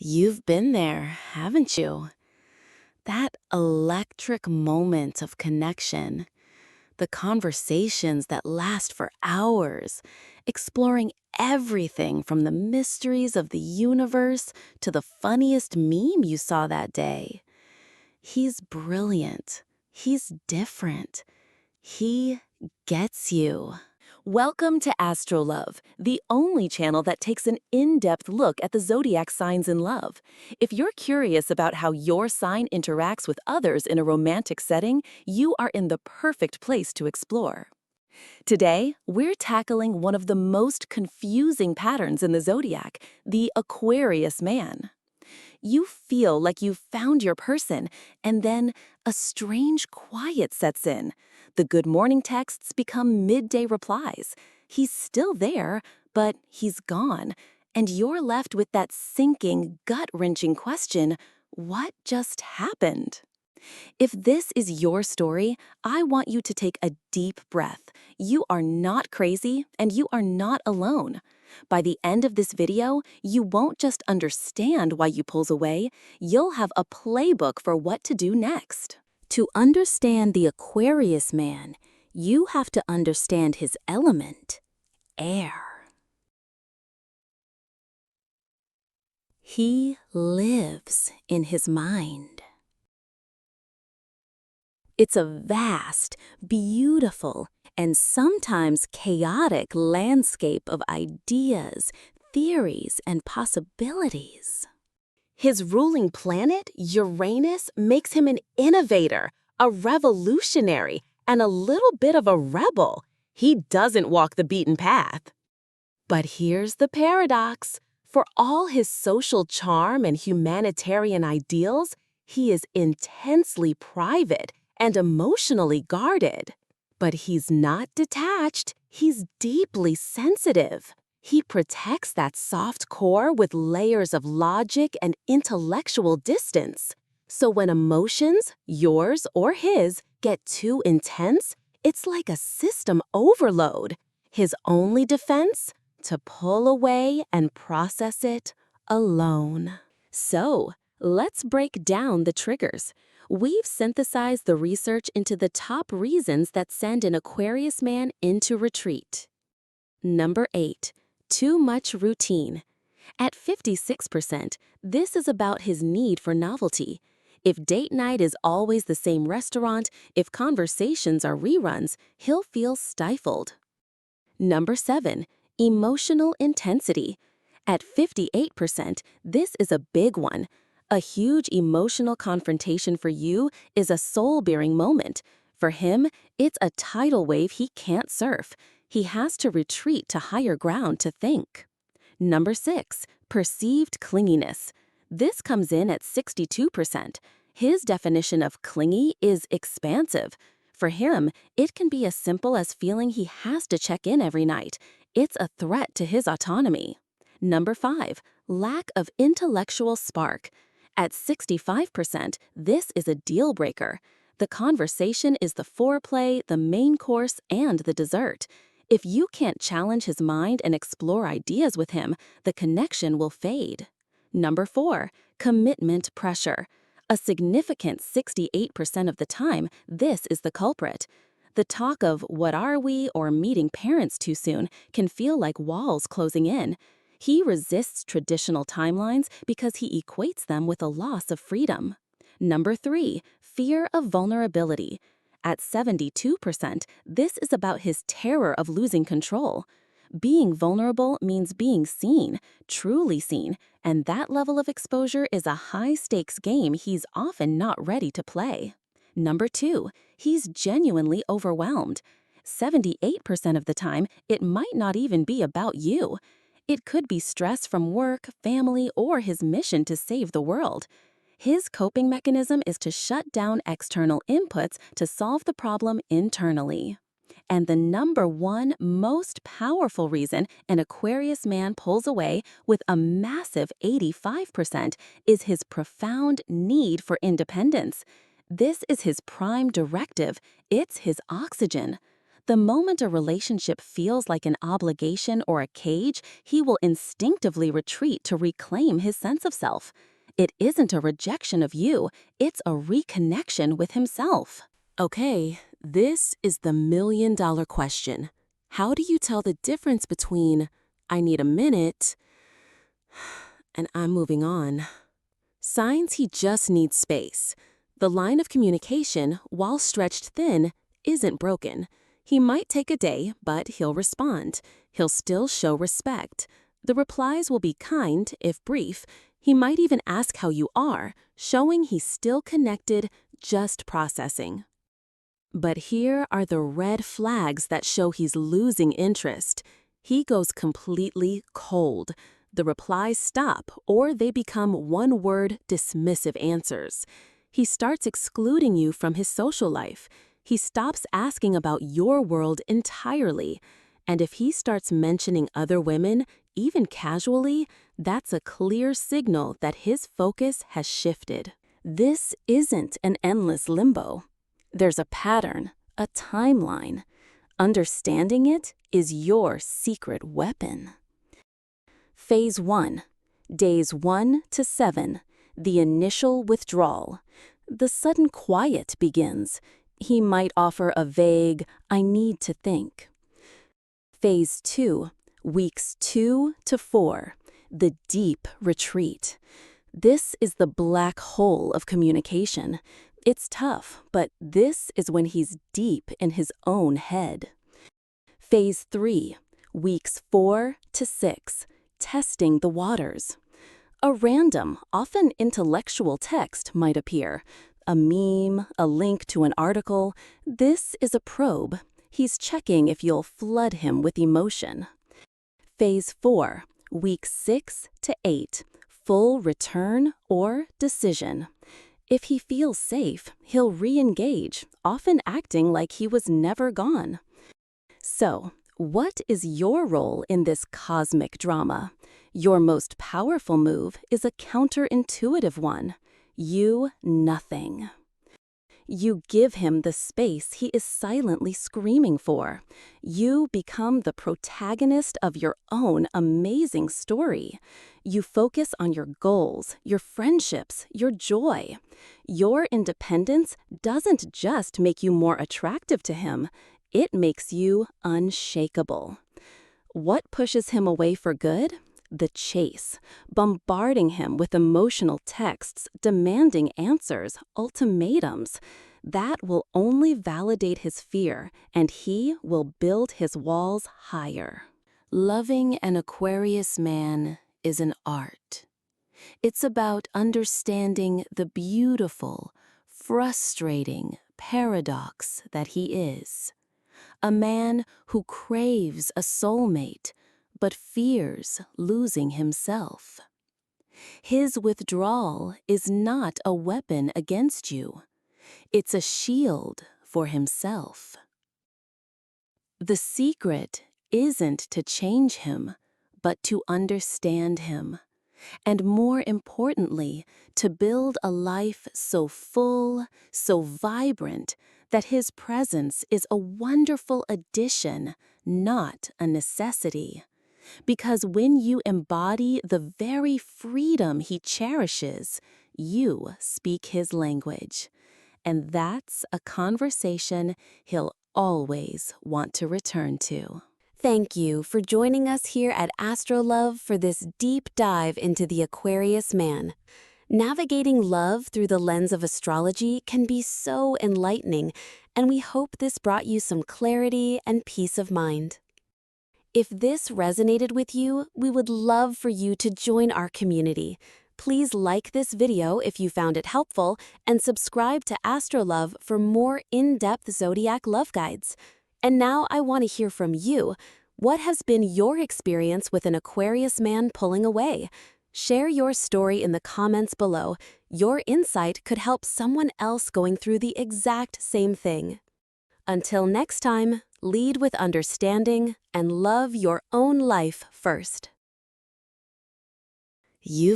You've been there, haven't you? That electric moment of connection, the conversations that last for hours, exploring everything from the mysteries of the universe to the funniest meme you saw that day. He's brilliant. He's different. He gets you. Welcome to AstroLove, the only channel that takes an in-depth look at the zodiac signs in love. If you're curious about how your sign interacts with others in a romantic setting, you are in the perfect place to explore. Today, we're tackling one of the most confusing patterns in the zodiac, the Aquarius man. You feel like you've found your person, and then a strange quiet sets in. The good morning texts become midday replies. He's still there, but he's gone. And you're left with that sinking, gut-wrenching question, what just happened? If this is your story, I want you to take a deep breath. You are not crazy, and you are not alone. By the end of this video, you won't just understand why you pulls away, you'll have a playbook for what to do next. To understand the Aquarius man, you have to understand his element, air. He lives in his mind. It's a vast, beautiful, and sometimes chaotic landscape of ideas, theories, and possibilities. His ruling planet, Uranus, makes him an innovator, a revolutionary, and a little bit of a rebel. He doesn't walk the beaten path. But here's the paradox. For all his social charm and humanitarian ideals, he is intensely private and emotionally guarded. But he's not detached, he's deeply sensitive. He protects that soft core with layers of logic and intellectual distance. So when emotions, yours or his, get too intense, it's like a system overload. His only defense? To pull away and process it alone. So, let's break down the triggers. We've synthesized the research into the top reasons that send an Aquarius man into retreat. Number 8. Too much routine. At 56%, this is about his need for novelty. If date night is always the same restaurant, if conversations are reruns, he'll feel stifled. Number 7. Emotional intensity. At 58%, this is a big one. A huge emotional confrontation for you is a soul-bearing moment. For him, it's a tidal wave he can't surf. He has to retreat to higher ground to think. Number 6. Perceived clinginess. This comes in at 62%. His definition of clingy is expansive. For him, it can be as simple as feeling he has to check in every night. It's a threat to his autonomy. Number 5. Lack of intellectual spark. At 65%, this is a deal breaker. The conversation is the foreplay, the main course, and the dessert. If you can't challenge his mind and explore ideas with him, the connection will fade. Number 4. Commitment pressure. A significant 68% of the time, this is the culprit. The talk of what are we or meeting parents too soon can feel like walls closing in. He resists traditional timelines because he equates them with a loss of freedom. Number 3. Fear of vulnerability. At 72%, this is about his terror of losing control. Being vulnerable means being seen, truly seen, and that level of exposure is a high-stakes game he's often not ready to play. Number 2. He's genuinely overwhelmed. 78% of the time, it might not even be about you. It could be stress from work, family, or his mission to save the world. His coping mechanism is to shut down external inputs to solve the problem internally. And the number 1 most powerful reason an Aquarius man pulls away with a massive 85% is his profound need for independence. This is his prime directive. It's his oxygen. The moment a relationship feels like an obligation or a cage, he will instinctively retreat to reclaim his sense of self. It isn't a rejection of you, it's a reconnection with himself. Okay, this is the million-dollar question. How do you tell the difference between, I need a minute, and I'm moving on? Signs he just needs space. The line of communication, while stretched thin, isn't broken. He might take a day, but he'll respond. He'll still show respect. The replies will be kind, if brief. He might even ask how you are, showing he's still connected, just processing. But here are the red flags that show he's losing interest. He goes completely cold. The replies stop, or they become one-word, dismissive answers. He starts excluding you from his social life. He stops asking about your world entirely. And if he starts mentioning other women, even casually, that's a clear signal that his focus has shifted. This isn't an endless limbo. There's a pattern, a timeline. Understanding it is your secret weapon. Phase 1, days 1 to 7, the initial withdrawal. The sudden quiet begins. He might offer a vague, I need to think. Phase 2, weeks 2 to 4, the deep retreat. This is the black hole of communication. It's tough, but this is when he's deep in his own head. Phase 3, weeks 4 to 6, testing the waters. A random, often intellectual text might appear. A meme, a link to an article. This is a probe. He's checking if you'll flood him with emotion. Phase 4, weeks 6 to 8, full return or decision. If he feels safe, he'll re-engage, often acting like he was never gone. So, what is your role in this cosmic drama? Your most powerful move is a counterintuitive one. You nothing. You give him the space he is silently screaming for. You become the protagonist of your own amazing story. You focus on your goals, your friendships, your joy. Your independence doesn't just make you more attractive to him, it makes you unshakable. What pushes him away for good? The chase, bombarding him with emotional texts, demanding answers, ultimatums. That will only validate his fear, and he will build his walls higher. Loving an Aquarius man is an art. It's about understanding the beautiful, frustrating paradox that he is. A man who craves a soulmate, but fears losing himself. His withdrawal is not a weapon against you. It's a shield for himself. The secret isn't to change him, but to understand him. And more importantly, to build a life so full, so vibrant, that his presence is a wonderful addition, not a necessity. Because when you embody the very freedom he cherishes, you speak his language. And that's a conversation he'll always want to return to. Thank you for joining us here at AstroLove for this deep dive into the Aquarius man. Navigating love through the lens of astrology can be so enlightening, and we hope this brought you some clarity and peace of mind. If this resonated with you, we would love for you to join our community. Please like this video if you found it helpful, and subscribe to AstroLove for more in-depth zodiac love guides. And now I want to hear from you. What has been your experience with an Aquarius man pulling away? Share your story in the comments below. Your insight could help someone else going through the exact same thing. Until next time, lead with understanding and love your own life first. You've